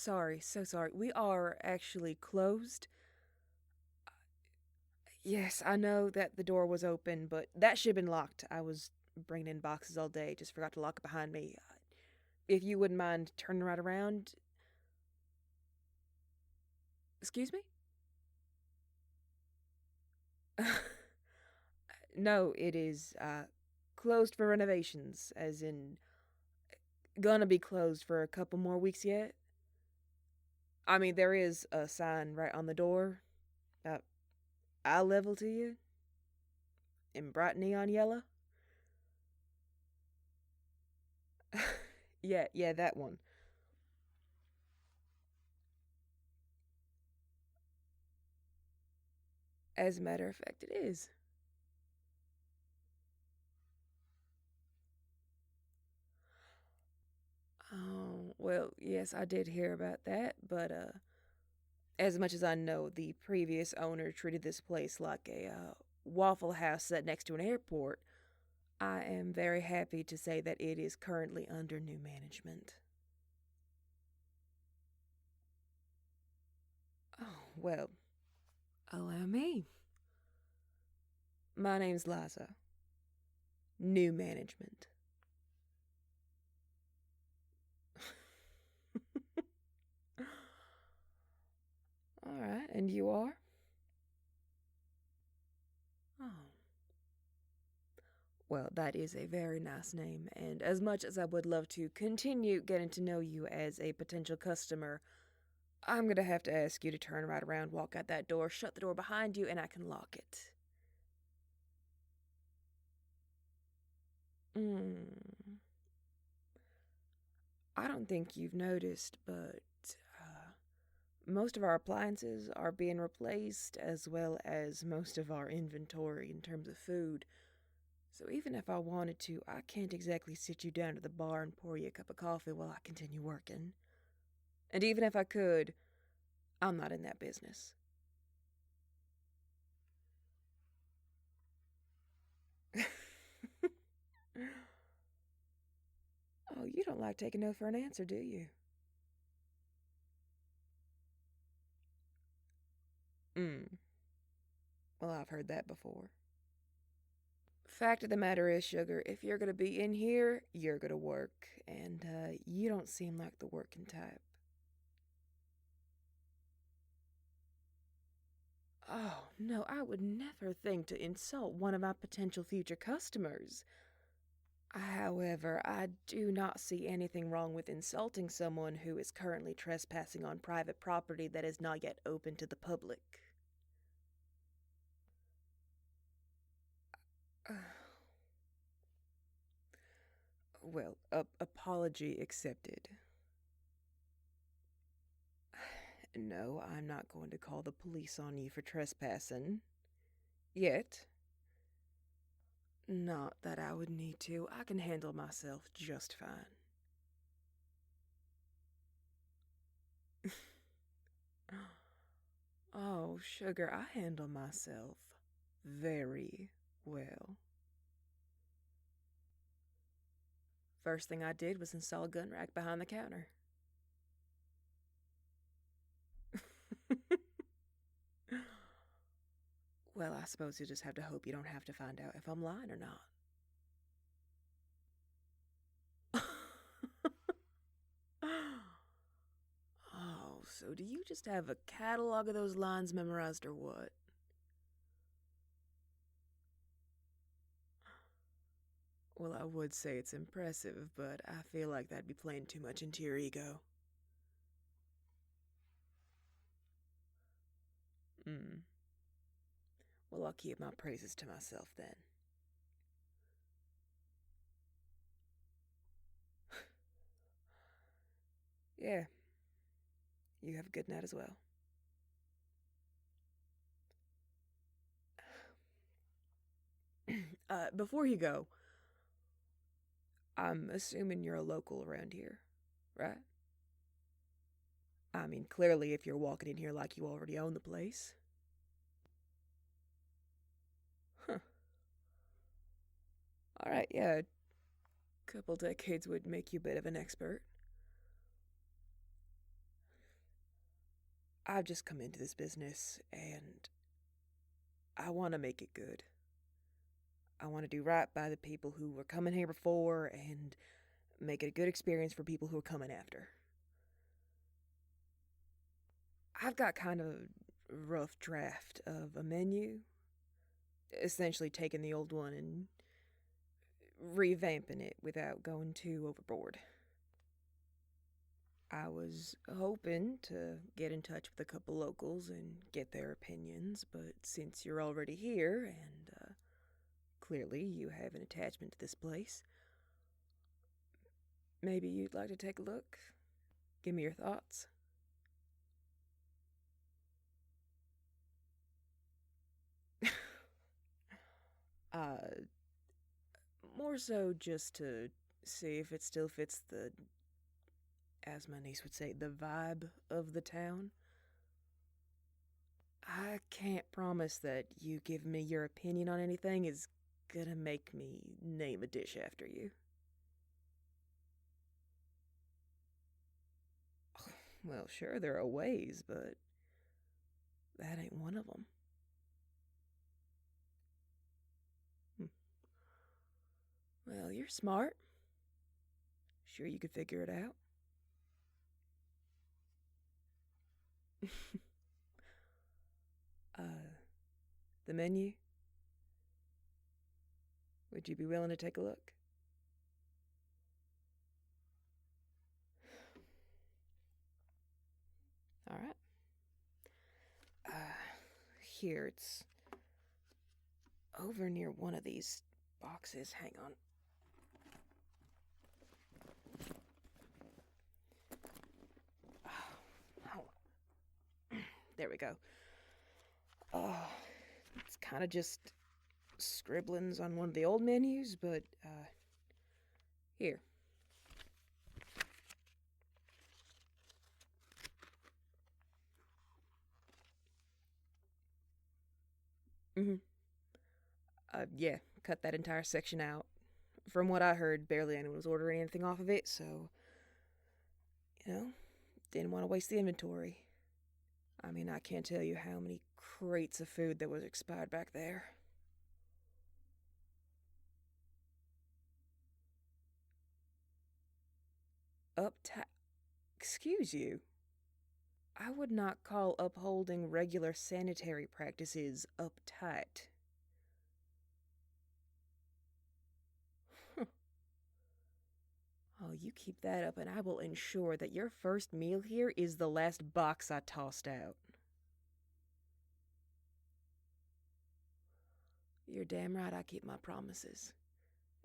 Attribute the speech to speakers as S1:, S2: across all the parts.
S1: sorry, so sorry. We are actually closed. Yes, I know that the door was open, but that should have been locked. I was bringing in boxes all day, just forgot to lock it behind me. If you wouldn't mind turning right around. Excuse me? No, it is closed for renovations, as in gonna be closed for a couple more weeks yet. I mean, there is a sign right on the door. Uh, eye level to you in bright neon yellow. Yeah, that one. As a matter of fact, it is. Oh, well, yes, I did hear about that, but as much as I know, the previous owner treated this place like a Waffle House set next to an airport. I am very happy to say that it is currently under new management. Oh, well, allow me. My name's Liza. New management. All right, and you are? Oh. Well, that is a very nice name, and as much as I would love to continue getting to know you as a potential customer, I'm gonna have to ask you to turn right around, walk out that door, shut the door behind you, and I can lock it. Hmm. I don't think you've noticed, but most of our appliances are being replaced, as well as most of our inventory in terms of food. So even if I wanted to, I can't exactly sit you down at the bar and pour you a cup of coffee while I continue working. And even if I could, I'm not in that business. Oh, you don't like taking no for an answer, do you? Mm. Well, I've heard that before. Fact of the matter is, Sugar, if you're gonna be in here, you're gonna work. And, you don't seem like the working type. Oh, no, I would never think to insult one of my potential future customers. However, I do not see anything wrong with insulting someone who is currently trespassing on private property that is not yet open to the public. Well, apology accepted. No, I'm not going to call the police on you for trespassing. Yet. Not that I would need to. I can handle myself just fine. Oh, Sugar, I handle myself very well. First thing I did was install a gun rack behind the counter. Well, I suppose you just have to hope you don't have to find out if I'm lying or not. Oh, so do you just have a catalog of those lines memorized or what? Well, I would say it's impressive, but I feel like that'd be playing too much into your ego. Hmm. Well, I'll keep my praises to myself then. Yeah, you have a good night as well. Before you go, I'm assuming you're a local around here, right? I mean, clearly, if you're walking in here like you already own the place. Huh. Alright, yeah, a couple decades would make you a bit of an expert. I've just come into this business and I want to make it good. I want to do right by the people who were coming here before and make it a good experience for people who are coming after. I've got kind of a rough draft of a menu, essentially taking the old one and revamping it without going too overboard. I was hoping to get in touch with a couple locals and get their opinions, but since you're already here and clearly you have an attachment to this place, maybe you'd like to take a look? Give me your thoughts. uh, More so just to see if it still fits the, as my niece would say, the vibe of the town. I can't promise that you give me your opinion on anything is gonna make me name a dish after you. Well, sure, there are ways, but that ain't one of them. Well, you're smart. Sure you could figure it out. uh, the menu? Would you be willing to take a look? All right. Here, it's over near one of these boxes. Hang on. There we go. It's kind of just scribblings on one of the old menus, but, here. Mm-hmm. Yeah, cut that entire section out. From what I heard, barely anyone was ordering anything off of it, so, didn't want to waste the inventory. I mean, I can't tell you how many crates of food that was expired back there. Uptight. Excuse you. I would not call upholding regular sanitary practices uptight. Oh, you keep that up, and I will ensure that your first meal here is the last box I tossed out. You're damn right I keep my promises.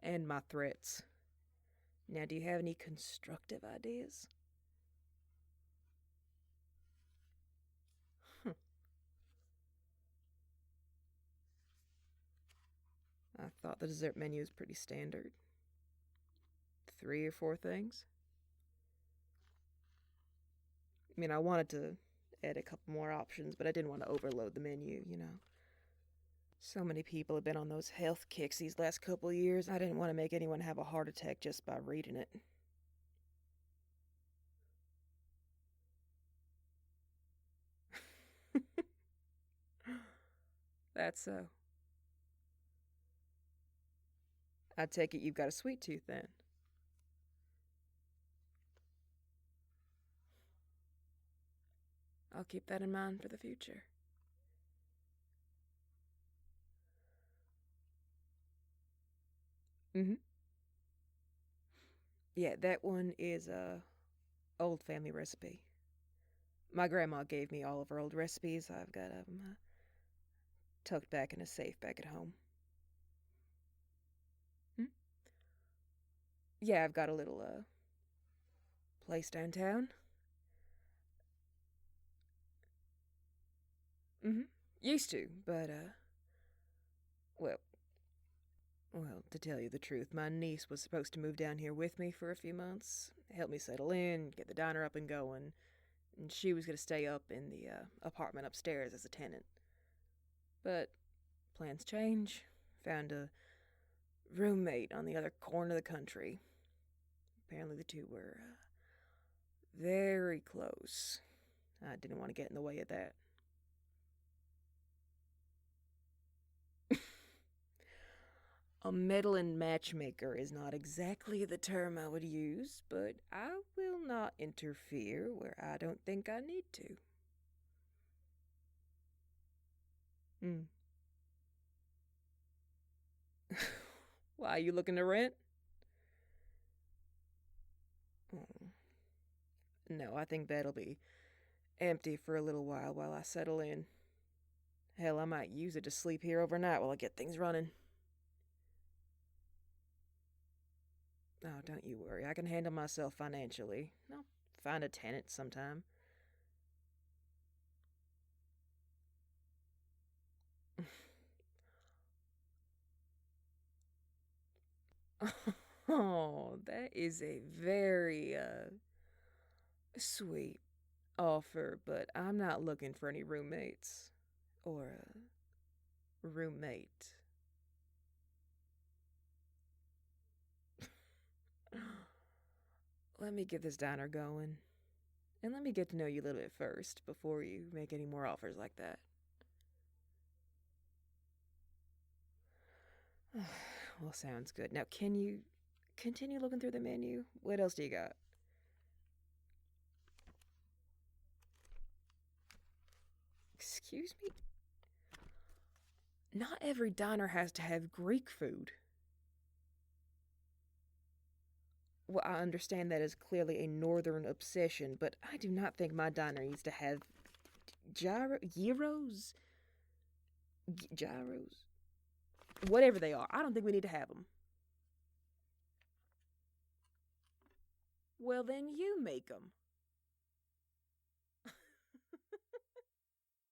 S1: And my threats. Now, do you have any constructive ideas? I thought the dessert menu was pretty standard. 3 or 4 things. I mean, I wanted to add a couple more options, but I didn't want to overload the menu. So many people have been on those health kicks these last couple years, I didn't want to make anyone have a heart attack just by reading it. That's so. I take it you've got a sweet tooth then. I'll keep that in mind for the future. Mm-hmm. Yeah, that one is a old family recipe. My grandma gave me all of her old recipes. I've got them tucked back in a safe back at home. Hmm? Yeah, I've got a little place downtown. Mm-hmm. Used to, but well, to tell you the truth, my niece was supposed to move down here with me for a few months, help me settle in, get the diner up and going, and she was going to stay up in the apartment upstairs as a tenant. But plans change. Found a roommate on the other corner of the country. Apparently the two were very close. I didn't want to get in the way of that. A meddling matchmaker is not exactly the term I would use, but I will not interfere where I don't think I need to. Hmm. Why, are you looking to rent? Oh. No, I think that'll be empty for a little while I settle in. Hell, I might use it to sleep here overnight while I get things running. Oh, don't you worry. I can handle myself financially. I'll find a tenant sometime. Oh, that is a very, sweet offer, but I'm not looking for any roommates. Or a roommate. Let me get this diner going. And let me get to know you a little bit first before you make any more offers like that. Well, sounds good. Now, can you continue looking through the menu? What else do you got? Excuse me? Not every diner has to have Greek food. Well, I understand that is clearly a northern obsession, but I do not think my diner needs to have gyros? Gyros? Whatever they are. I don't think we need to have them. Well, then you make them.